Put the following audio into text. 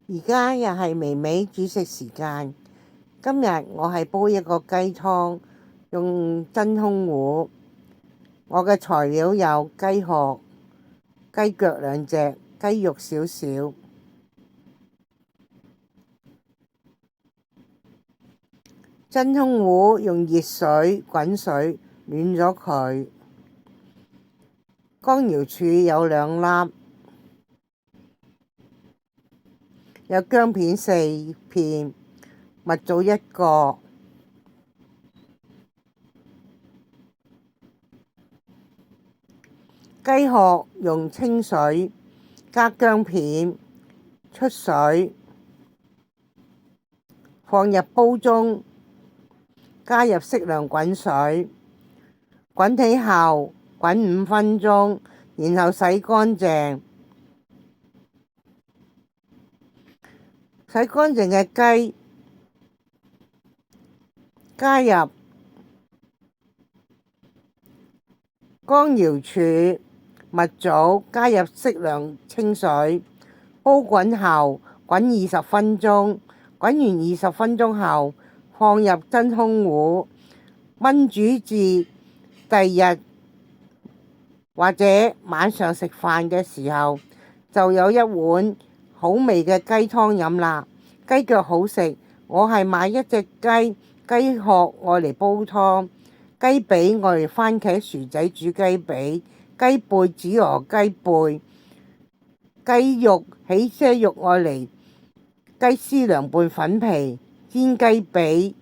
而家又係微微煮食時間。今日我係煲一個雞湯，用真空壺。我嘅材料有雞殼、雞腳2隻、雞肉少少。真空壺用熱水滾水暖咗佢。乾瑤柱有2粒。有薑片4片，蜜棗1個。雞殼用清水加薑片出水，放入煲中，加入適量滾水，滾起後滾5分鐘，然後洗乾淨。洗乾淨嘅雞加入乾瑤柱、蜜棗，加入適量清水，煲滾後滾20分鐘。滾完20分鐘後，放入真空壺燜煮至第二日或者晚上食飯嘅時候，就有一碗好味嘅雞湯飲啦。雞腳好食，我係買1隻雞，雞殼愛嚟煲湯，雞髀愛嚟番茄薯仔煮雞髀，雞背紫羅雞背，雞肉起些肉愛嚟雞絲涼拌粉皮煎雞髀。